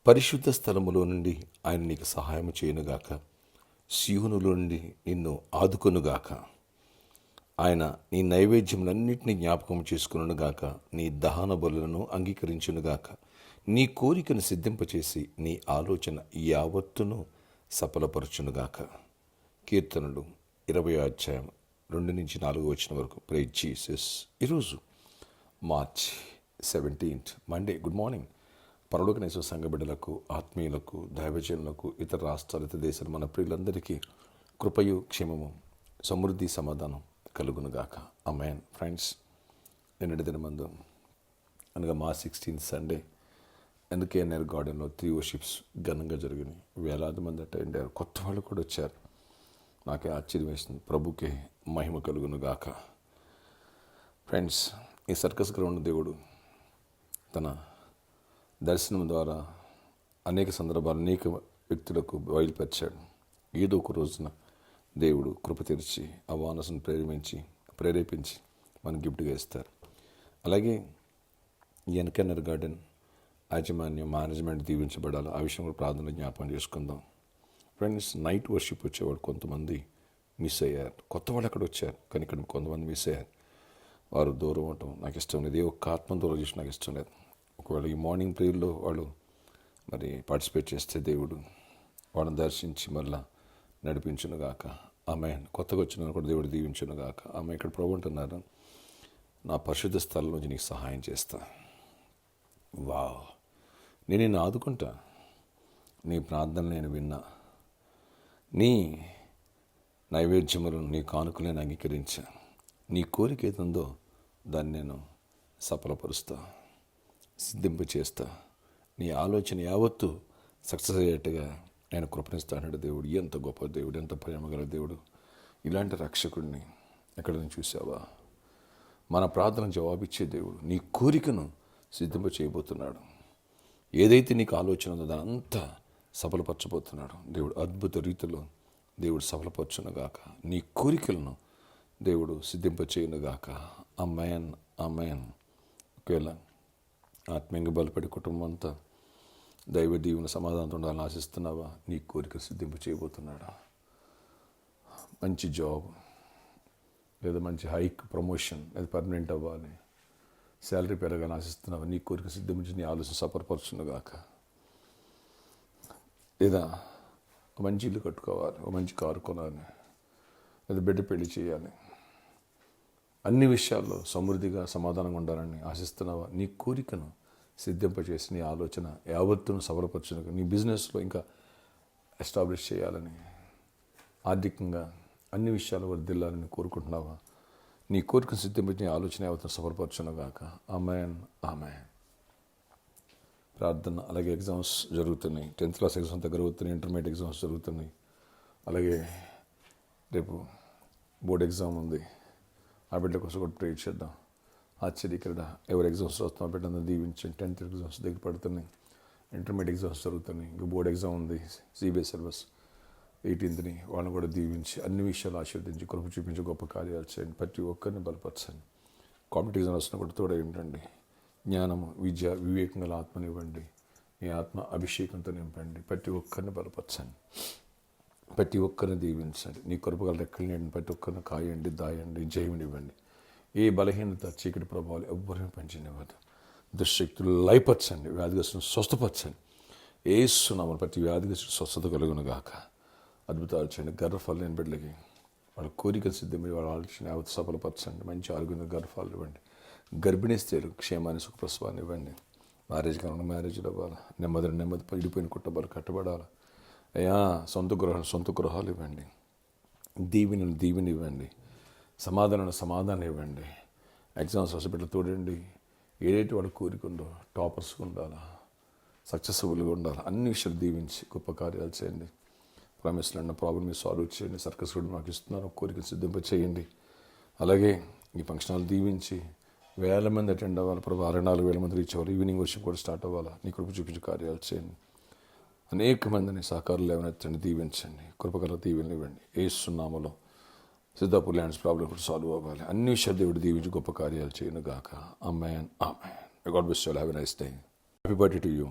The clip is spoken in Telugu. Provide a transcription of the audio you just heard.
పరిశుద్ధ స్థలములో నుండి ఆయన నీకు సహాయం చేయనుగాక. సీయోనులో నుండి నిన్ను ఆదుకొనుగాక. ఆయన నీ నైవేద్యములన్నింటినీ జ్ఞాపకం చేసుకునుగాక. నీ దహన బలులను అంగీకరించునుగాక. నీ కోరికను సిద్ధింపచేసి నీ ఆలోచన యావత్తును సఫలపరచునుగాక. కీర్తనలు 20 వరకు. Praise Jesus. ఈరోజు మార్చ్ 17 మండే. Good morning. పరలోకనేశ్వర సంఘ బిడ్డలకు, ఆత్మీయులకు, దైవజనులకు, ఇతర రాష్ట్రాలు, ఇతర దేశాలు, మన ప్రియులందరికీ కృపయు, క్షేమము, సమృద్ధి, సమాధానం కలుగునుగాక. ఆమేన్. ఫ్రెండ్స్, నిన్నటి దినమందు అనగా మార్చ్ 16 సండే ఎన్కేఎన్ఆర్ గార్డెన్లో 3 వర్షిప్స్ ఘనంగా జరిగినాయి. వేలాది మంది అటెండ్ అయ్యారు. కొత్త వాళ్ళు కూడా వచ్చారు. నాకే ఆశ్చర్యం వేసింది. ప్రభుకే మహిమ కలుగునుగాక. ఫ్రెండ్స్, ఈ సర్కస్ గ్రౌండ్ దేవుడు తన దర్శనం ద్వారా అనేక సందర్భాలు అనేక వ్యక్తులకు బయలుపరిచాడు. ఏదో ఒక రోజున దేవుడు కృప తెరిచి ఆ వానసును ప్రేరేపించి మనకు గిఫ్ట్గా ఇస్తారు. అలాగే ఈ ఎన్కేఎన్ఆర్ గార్డెన్ మేనేజ్మెంట్ దీవించబడాలి. ఆ విషయంలో ప్రార్థన జ్ఞాపకం చేసుకుందాం. ఫ్రెండ్స్, నైట్ వర్షిప్ వచ్చేవాడు కొంతమంది మిస్ అయ్యారు. కొత్త వాళ్ళు అక్కడ వచ్చారు, కానీ ఇక్కడ కొంతమంది మిస్ అయ్యారు. వారు దూరం అవటం నాకు ఇష్టం లేదు. ఏ ఒక్క ఆత్మ దూరం చేసి నాకు ఇష్టం లేదు. ఒకవేళ ఈ మార్నింగ్ ప్రేయర్లో వాళ్ళు మరి పార్టిసిపేట్ చేస్తే దేవుడు వాళ్ళని దర్శించి మళ్ళా నడిపించునుగాక. ఆమేన్. కొత్తగా వచ్చిన కూడా దేవుడు దీవించునుగాక. ఆమె ఇక్కడ ప్రభు అంటున్నారు, నా పరిశుద్ధ స్థలం నుంచి నీకు సహాయం చేస్తా. వావ్, నేను నిన్ను ఆదుకుంటా. నీ ప్రార్థన నేను విన్నా. నీ నైవేద్యములను, నీ కానుకలు నేను అంగీకరించా. నీ కోరిక ఏదుందో దాన్ని నేను సఫలపరుస్తా, సిద్ధింప చేస్తా. నీ ఆలోచన యావత్తు సక్సెస్ అయ్యేట్టుగా నేను కృపణిస్తాడు దేవుడు. ఎంత గొప్ప దేవుడు, ఎంత ప్రేమగల దేవుడు. ఇలాంటి రక్షకుడిని ఎక్కడ నుంచి చూసావా? మన ప్రార్థన జవాబిచ్చే దేవుడు నీ కోరికను సిద్ధింప చేయబోతున్నాడు. ఏదైతే నీకు ఆలోచన ఉందో దాని అంతా సఫలపరచబోతున్నాడు దేవుడు. అద్భుత రీతిలో దేవుడు సఫలపరచునుగాక. నీ కోరికలను దేవుడు సిద్ధింప చేయునుగాక. ఆమేన్, ఆమేన్. ఒకవేళ ఆత్మీయంగా బలపడి కుటుంబం అంతా దైవ దీవెన సమాధానంతో ఉండాలని ఆశిస్తున్నావా? నీ కోరిక సిద్ధింప చేయబోతున్నాడా? మంచి జాబ్, లేదా మంచి హైక్, ప్రమోషన్, లేదా పర్మనెంట్ అవ్వాలి, శాలరీ పెరగాలని ఆశిస్తున్నావా? నీ కోరిక సిద్ధించి నీ ఆలోచన సఫలపరచునుగాక. లేదా ఒక మంచి ఇల్లు కట్టుకోవాలి, ఒక మంచి కారు కొనాలి, లేదా బిడ్డ పెళ్లి చేయాలి, అన్ని విషయాల్లో సమృద్ధిగా సమాధానంగా ఉండాలని ఆశిస్తున్నావా? నీ కోరికను సిద్ధింపచేసి నీ ఆలోచన యావత్తును సఫలపరచునుగా. నీ బిజినెస్లో ఇంకా ఎస్టాబ్లిష్ చేయాలని, ఆర్థికంగా అన్ని విషయాలు వర్ధిల్లాలని కోరుకుంటున్నావా? నీ కోరికను సిద్ధింపచి నీ ఆలోచన యావత్తును సఫలపరచునుగాక. ఆమేన్, ఆమేన్. ప్రార్థన. అలాగే ఎగ్జామ్స్ జరుగుతున్నాయి. 10th క్లాస్ ఎగ్జామ్స్ దగ్గర అవుతున్నాయి. ఇంటర్మీడియట్ ఎగ్జామ్స్ జరుగుతున్నాయి. అలాగే రేపు బోర్డ్ ఎగ్జామ్ ఉంది. ఆ బిడ్డ కోసం కూడా ప్రే చేద్దాం. ఆశ్చర్యకరణ. ఎవరు ఎగ్జామ్స్ రాస్తున్నా ఆ బిడ్డను దీవించండి. 10th ఎగ్జామ్స్ దగ్గర పడుతున్నాయి. ఇంటర్మీడియట్ ఎగ్జామ్స్ జరుగుతున్నాయి. ఇంకా బోర్డ్ ఎగ్జామ్ ఉంది, సిబిఎస్ సిలబస్ 18th. వాళ్ళని కూడా దీవించి అన్ని విషయాలు ఆశీర్వదించి కృప చూపించి గొప్ప కార్యాలు చేయండి. ప్రతి ఒక్కరిని బలపరచండి. కాంపిటీషన్ వస్తున్న కూడా తోడే ఏంటండి. జ్ఞానము, విద్య, వివేకం గల ఆత్మనివ్వండి. మీ ఆత్మ అభిషేకంతో నింపండి. ప్రతి ఒక్కరిని బలపరచండి. ప్రతి ఒక్కరిని దీవించండి. నీ కృపగల రెక్కలు ప్రతి ఒక్కరిని కాయండి, దాయండి, జయమునివ్వండి. ఏ బలహీనత, చీకటి ప్రభావాలు ఎవ్వరిని పెంచనివ్వదు. దుశ్శక్తులు లయపరచండి. వ్యాధిగ్రస్తులను స్వస్థపరచండి. ఏసునామమున ప్రతి వ్యాధిగ్రస్తుడు స్వస్థత కలుగునుగాక. అద్భుతాలు చేయండి. గర్భఫలం లేని బిడ్డలకి వాళ్ళ కోరికలు సిద్ధమై వాళ్ళ ఆలోచన యావత్తు సఫలపరచండి. మంచి ఆరోగ్యంగా గర్భఫలాలు ఇవ్వండి. గర్భిణీ స్త్రీలు క్షేమాన్ని, సుఖప్రసవాన్ని ఇవ్వండి. మ్యారేజ్ కావాలి, మ్యారేజ్లు అవ్వాలి. నెమ్మది పడిపోయిన కుటుంబాలు కట్టబడాలి. అయ్యా, సొంత గృహాలు ఇవ్వండి. దీవెని ఇవ్వండి. సమాధానం ఇవ్వండి. ఎగ్జామ్స్ హాస్పిటల్ తోడండి. ఏదైతే వాడు కోరిక ఉందో టాపర్స్గా ఉండాలా, సక్సెస్ఫుల్గా ఉండాలి. అన్ని విషయాలు దీవించి గొప్ప కార్యాలు చేయండి. ప్రామిస్లో ఉన్న ప్రాబ్లమ్ మీరు సాల్వ్ చేయండి. సర్కస్ కూడా మాకు ఇస్తున్నారు, కోరికలు సిద్ధింప చేయండి. అలాగే ఈ ఫంక్షన్ హాల్ దీవించి వేల మంది అటెండ్ అవ్వాలి. ప్రభు 64,000 మంది రీచ్ అవ్వాలి. ఈవినింగ్ వర్షిప్ కూడా స్టార్ట్ అవ్వాలి. నీ కృప చూపించి కార్యాలు చేయండి. అనేక మందిని సహకారులు లేవనెత్తండి, దీవించండి. కృపగల దీవెనలు ఇవ్వండి. యేసు నామములో సిద్ధాపూర్ ల్యాండ్స్ ప్రాబ్లం కూడా సాల్వ్ అవ్వాలి. అన్ని విషయాలు దేవుడు దీవించి గొప్ప కార్యాలు చేయను గాక. Amen, amen. God bless you all. Have a nice day. Happy birthday to you.